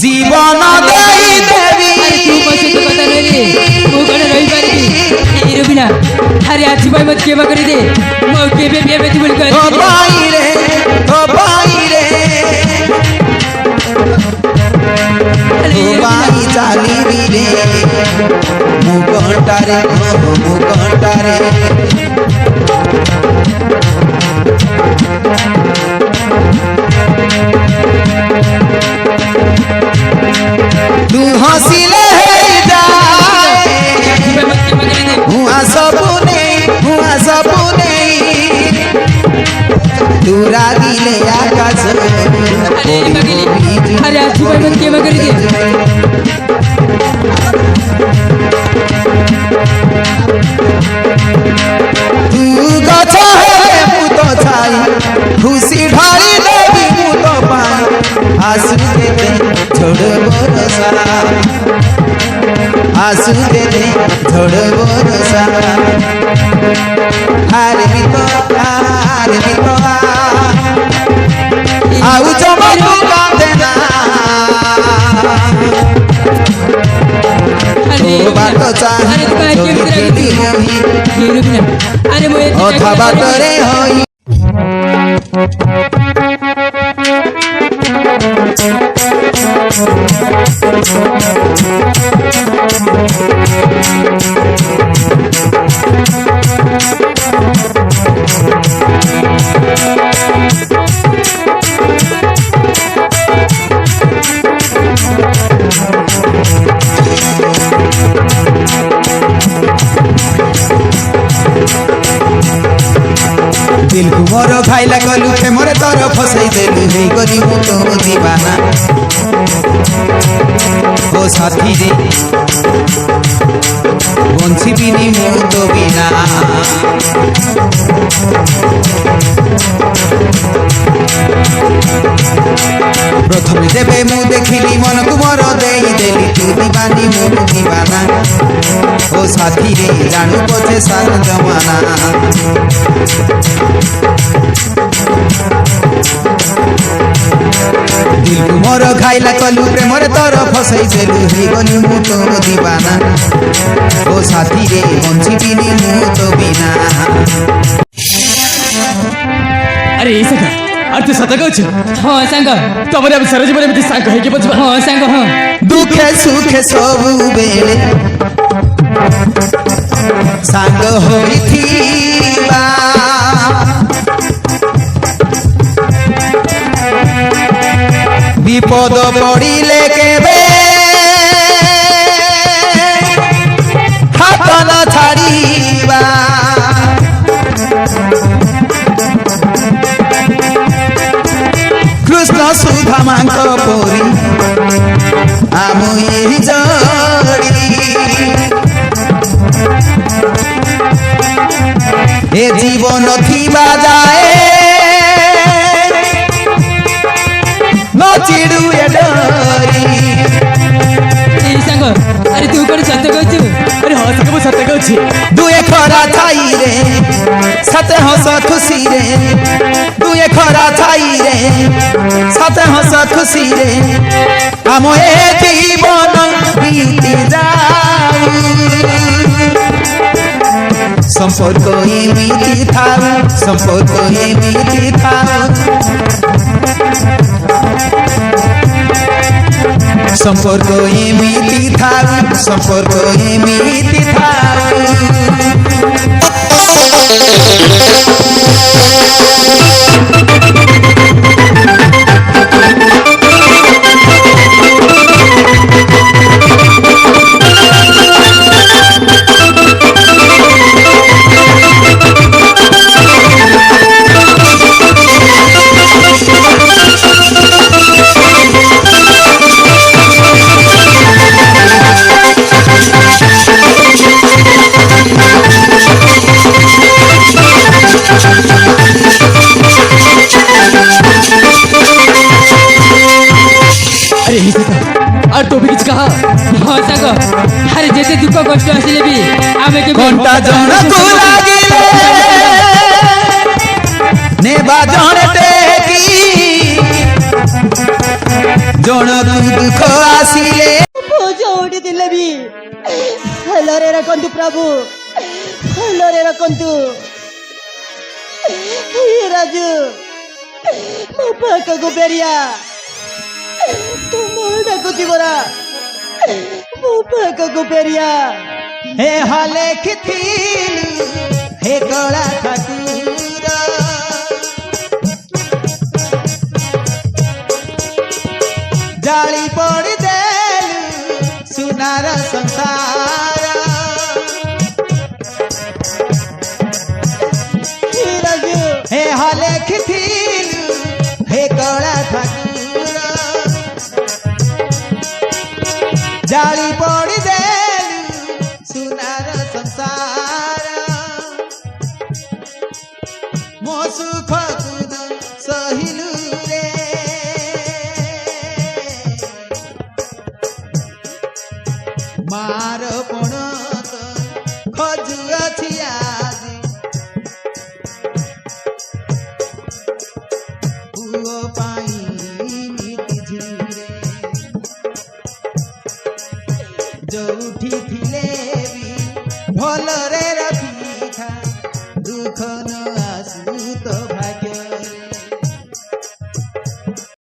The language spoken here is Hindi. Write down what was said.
जीवन देई देवी तू पछे तो कथा नहीं रे तू कने रही पारबी ए रबिना अरे आज भाई मत केबा करी दे मो केबे केबे तू बोल कर ओ भाई रे तू भाई चाली रे मुगंटारे तू हंसिले जाए हुआ सबने तू रागिले आकाश अरे आज भाई मत केबा करी दे तू गछ है मु तो छाई खुशी ढाली देवी मु तो पाई आंसू देते छोड़ बरसा आंसू देते छोड़ बरसा हारे भी तो आउ चमक कांदे ना अरे बात चाहे अरे रबिना अरे मो अथा बातरे होई दिल को मोर खाइला गलु खे मोरे तर फसई देलु हे गली मु तो दीवाना ओ साथी रे बंसी बिनी मु तो बिना प्रथम देवे मु देखिली मन को मोर देई देली तू दीवानी मु दीवाना ओ साथी रे जानू पछे साथ जमाना दिल को मोर खाइला कलु प्रेमर तर फसई देलु हे गली मु तो दीवाना ओ साथी रे बंसी बिनी मु तो बिना अरे ये सका अर्थ सत कहछ हां संग तमरे अब सरज बने मते सांग है के बचबा हां संग हां दुखे सुखे सब बेले सांग होइथिबा विपद पड़िले केबे हाथ न छाड़ीबा कृष्ण सुधा मांक पोरी आम यही जड़ी ए जीवन थिबा जाए न चिड़ू ए डरी ए संग अरे तू कोन सत्य कहछु अरे हां सके सत कहछ दुए खरा छाई रे सते हंस खुशी रे दुए खरा छाई रे सते हंस खुशी रे आम ए जीवन बीती जाऊ संपर्क एमिति थाऊ संपर्क एमिति थाऊ संपर्क एमिति थाऊ संपर्क एमिति थाऊ और तो भी किछ कहा हां संग अरे जेते दुख कष्ट आसिले भी आमे के घंटा जण को लागिले ने बाजण टेकी ଜଣକୁ ଦୁଃଖ ଆସିଲେ ବୋଝ ଉଠିଥିଲେ ବି ଭଲରେ ରଖନ୍ତୁ ପ୍ରଭୁ, ଭଲରେ ରଖନ୍ତୁ। ହେ ରାଜୁ, ମୋ ପାଖକୁ ବେରିଆ ତୁମ ଡାକୁଛି ପରା, ମୋ ପାଖକୁ ବେରିଆ। ହେ ଲେଖିଥିଲୁ ହେ କଳା ଠାକୁର, ଜାଳି ପଡ଼ିଦେଲୁ ସୁନାର ସଂସାର। ହେ ରାଜୁ, ହେ ଲେଖିଥିଲୁ ହେ କଳା ଠାକୁର, ଜାଳି ପଡ଼ିଦେଲୁ ସୁନାର ସଂସାର। ମୋ ସୁଖକୁ ନ ସହିଲୁ ରେ, ମାର ପଣ ଖୋଜୁଅଛି ଆଜି, ପୁଅ ପାଇଁ ମିଟିଛି ରେ। ଯୋଉଠି ଥିଲେ ବି ଭଲରେ